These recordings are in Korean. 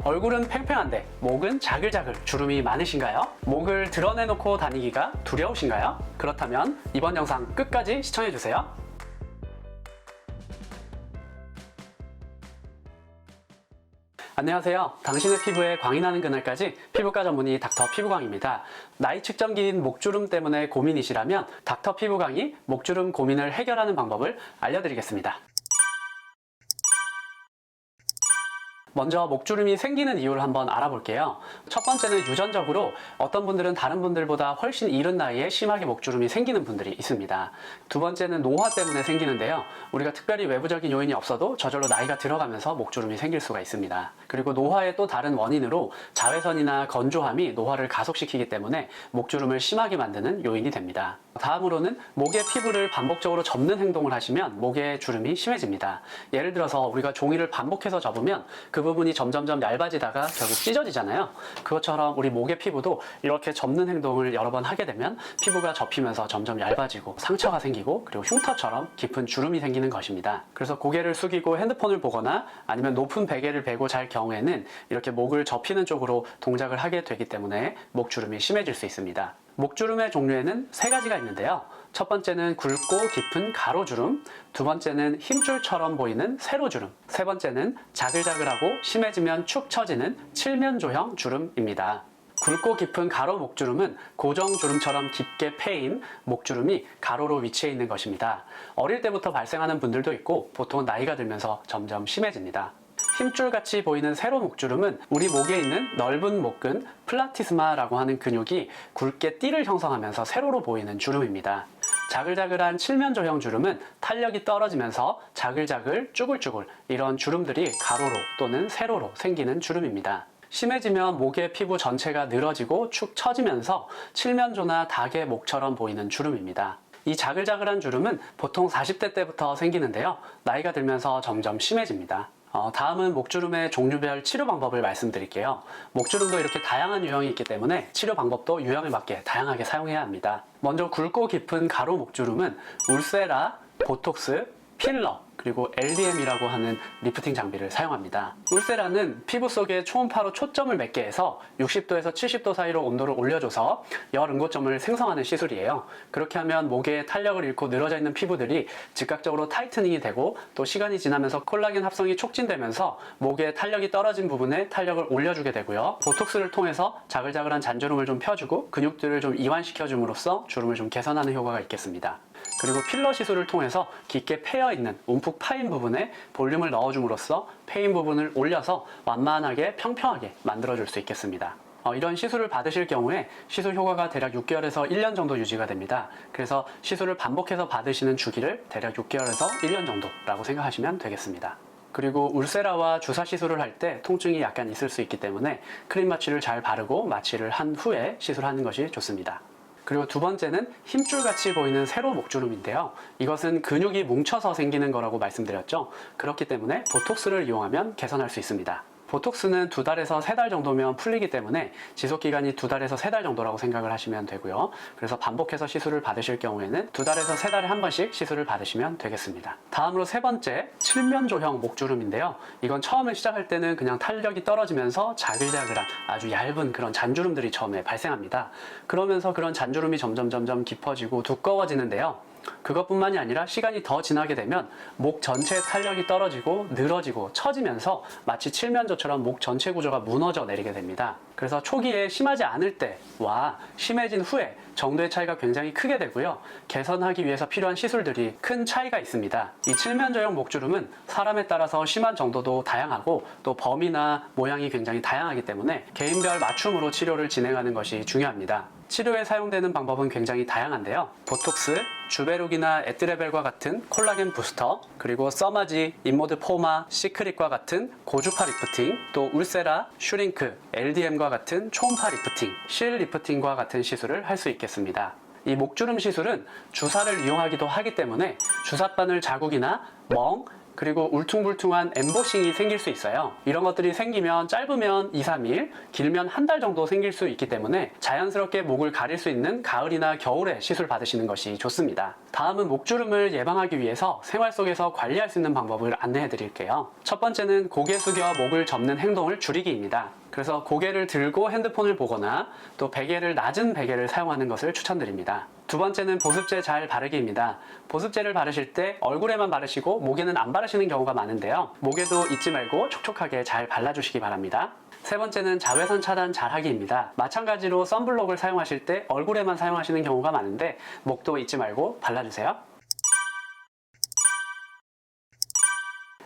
얼굴은 팽팽한데 목은 자글자글 주름이 많으신가요? 목을 드러내놓고 다니기가 두려우신가요? 그렇다면 이번 영상 끝까지 시청해주세요. 안녕하세요. 당신의 피부에 광이 나는 그날까지 피부과 전문의 닥터 피부광입니다. 나이 측정기인 목주름 때문에 고민이시라면 닥터 피부광이 목주름 고민을 해결하는 방법을 알려드리겠습니다. 먼저 목주름이 생기는 이유를 한번 알아볼게요. 첫 번째는 유전적으로 어떤 분들은 다른 분들보다 훨씬 이른 나이에 심하게 목주름이 생기는 분들이 있습니다. 두 번째는 노화 때문에 생기는데요. 우리가 특별히 외부적인 요인이 없어도 저절로 나이가 들어가면서 목주름이 생길 수가 있습니다. 그리고 노화의 또 다른 원인으로 자외선이나 건조함이 노화를 가속시키기 때문에 목주름을 심하게 만드는 요인이 됩니다. 다음으로는 목의 피부를 반복적으로 접는 행동을 하시면 목의 주름이 심해집니다. 예를 들어서 우리가 종이를 반복해서 접으면 그 부분이 점점점 얇아지다가 결국 찢어지잖아요. 그것처럼 우리 목의 피부도 이렇게 접는 행동을 여러 번 하게 되면 피부가 접히면서 점점 얇아지고 상처가 생기고 그리고 흉터처럼 깊은 주름이 생기는 것입니다. 그래서 고개를 숙이고 핸드폰을 보거나 아니면 높은 베개를 베고 잘 경우에는 이렇게 목을 접히는 쪽으로 동작을 하게 되기 때문에 목주름이 심해질 수 있습니다. 목주름의 종류에는 세 가지가 있는데요. 첫 번째는 굵고 깊은 가로주름, 두 번째는 힘줄처럼 보이는 세로주름, 세 번째는 자글자글하고 심해지면 축 처지는 칠면조형 주름입니다. 굵고 깊은 가로 목주름은 고정주름처럼 깊게 패인 목주름이 가로로 위치해 있는 것입니다. 어릴 때부터 발생하는 분들도 있고 보통 나이가 들면서 점점 심해집니다. 힘줄같이 보이는 세로 목주름은 우리 목에 있는 넓은 목근 플라티스마라고 하는 근육이 굵게 띠를 형성하면서 세로로 보이는 주름입니다. 자글자글한 칠면조형 주름은 탄력이 떨어지면서 자글자글 쭈글쭈글 이런 주름들이 가로로 또는 세로로 생기는 주름입니다. 심해지면 목의 피부 전체가 늘어지고 축 처지면서 칠면조나 닭의 목처럼 보이는 주름입니다. 이 자글자글한 주름은 보통 40대 때부터 생기는데요. 나이가 들면서 점점 심해집니다. 다음은 목주름의 종류별 치료 방법을 말씀드릴게요. 목주름도 이렇게 다양한 유형이 있기 때문에 치료 방법도 유형에 맞게 다양하게 사용해야 합니다. 먼저 굵고 깊은 가로 목주름은 울세라, 보톡스, 필러, 그리고 LDM이라고 하는 리프팅 장비를 사용합니다. 울세라는 피부 속에 초음파로 초점을 맺게 해서 60도에서 70도 사이로 온도를 올려줘서 열 응고점을 생성하는 시술이에요. 그렇게 하면 목에 탄력을 잃고 늘어져 있는 피부들이 즉각적으로 타이트닝이 되고 또 시간이 지나면서 콜라겐 합성이 촉진되면서 목에 탄력이 떨어진 부분에 탄력을 올려주게 되고요. 보톡스를 통해서 자글자글한 잔주름을 좀 펴주고 근육들을 좀 이완시켜줌으로써 주름을 좀 개선하는 효과가 있겠습니다. 그리고 필러 시술을 통해서 깊게 패여있는 움푹 파인 부분에 볼륨을 넣어줌으로써 패인 부분을 올려서 완만하게 평평하게 만들어줄 수 있겠습니다. 이런 시술을 받으실 경우에 시술 효과가 대략 6개월에서 1년 정도 유지가 됩니다. 그래서 시술을 반복해서 받으시는 주기를 대략 6개월에서 1년 정도라고 생각하시면 되겠습니다. 그리고 울세라와 주사 시술을 할 때 통증이 약간 있을 수 있기 때문에 크림 마취를 잘 바르고 마취를 한 후에 시술하는 것이 좋습니다. 그리고 두 번째는 힘줄같이 보이는 세로 목주름인데요. 이것은 근육이 뭉쳐서 생기는 거라고 말씀드렸죠. 그렇기 때문에 보톡스를 이용하면 개선할 수 있습니다. 보톡스는 2달에서 3달 정도면 풀리기 때문에 지속기간이 2달에서 3달 정도라고 생각을 하시면 되고요. 그래서 반복해서 시술을 받으실 경우에는 2달에서 3달에 한 번씩 시술을 받으시면 되겠습니다. 다음으로 세 번째, 칠면조형 목주름인데요. 이건 처음에 시작할 때는 그냥 탄력이 떨어지면서 자글자글한 아주 얇은 그런 잔주름들이 처음에 발생합니다. 그러면서 그런 잔주름이 점점 깊어지고 두꺼워지는데요. 그것뿐만이 아니라 시간이 더 지나게 되면 목 전체의 탄력이 떨어지고 늘어지고 처지면서 마치 칠면조처럼 목 전체 구조가 무너져 내리게 됩니다. 그래서 초기에 심하지 않을 때와 심해진 후에 정도의 차이가 굉장히 크게 되고요. 개선하기 위해서 필요한 시술들이 큰 차이가 있습니다. 이 칠면조형 목주름은 사람에 따라서 심한 정도도 다양하고 또 범위나 모양이 굉장히 다양하기 때문에 개인별 맞춤으로 치료를 진행하는 것이 중요합니다. 치료에 사용되는 방법은 굉장히 다양한데요. 보톡스, 주베룩이나 에트레벨과 같은 콜라겐 부스터, 그리고 써마지, 인모드 포마, 시크릿과 같은 고주파 리프팅, 또 울세라, 슈링크, LDM과 같은 초음파 리프팅, 실 리프팅과 같은 시술을 할 수 있겠습니다. 이 목주름 시술은 주사를 이용하기도 하기 때문에 주사바늘 자국이나 멍, 그리고 울퉁불퉁한 엠보싱이 생길 수 있어요. 이런 것들이 생기면 짧으면 2, 3일, 길면 한 달 정도 생길 수 있기 때문에 자연스럽게 목을 가릴 수 있는 가을이나 겨울에 시술 받으시는 것이 좋습니다. 다음은 목주름을 예방하기 위해서 생활 속에서 관리할 수 있는 방법을 안내해 드릴게요. 첫 번째는 고개 숙여 목을 접는 행동을 줄이기입니다. 그래서 고개를 들고 핸드폰을 보거나 또 베개를 낮은 베개를 사용하는 것을 추천드립니다. 두 번째는 보습제 잘 바르기입니다. 보습제를 바르실 때 얼굴에만 바르시고 목에는 안 바르시는 경우가 많은데요. 목에도 잊지 말고 촉촉하게 잘 발라주시기 바랍니다. 세 번째는 자외선 차단 잘하기입니다. 마찬가지로 선블록을 사용하실 때 얼굴에만 사용하시는 경우가 많은데 목도 잊지 말고 발라주세요.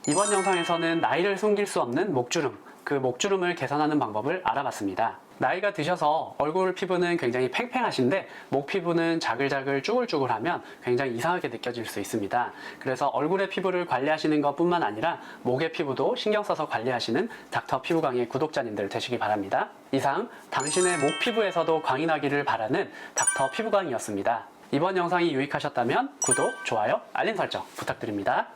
이번 영상에서는 나이를 숨길 수 없는 목주름, 그 목주름을 개선하는 방법을 알아봤습니다. 나이가 드셔서 얼굴 피부는 굉장히 팽팽하신데 목 피부는 자글자글 쭈글쭈글하면 굉장히 이상하게 느껴질 수 있습니다. 그래서 얼굴의 피부를 관리하시는 것뿐만 아니라 목의 피부도 신경 써서 관리하시는 닥터 피부광의 구독자님들 되시기 바랍니다. 이상 당신의 목 피부에서도 광이 나기를 바라는 닥터 피부광이었습니다. 이번 영상이 유익하셨다면 구독, 좋아요, 알림 설정 부탁드립니다.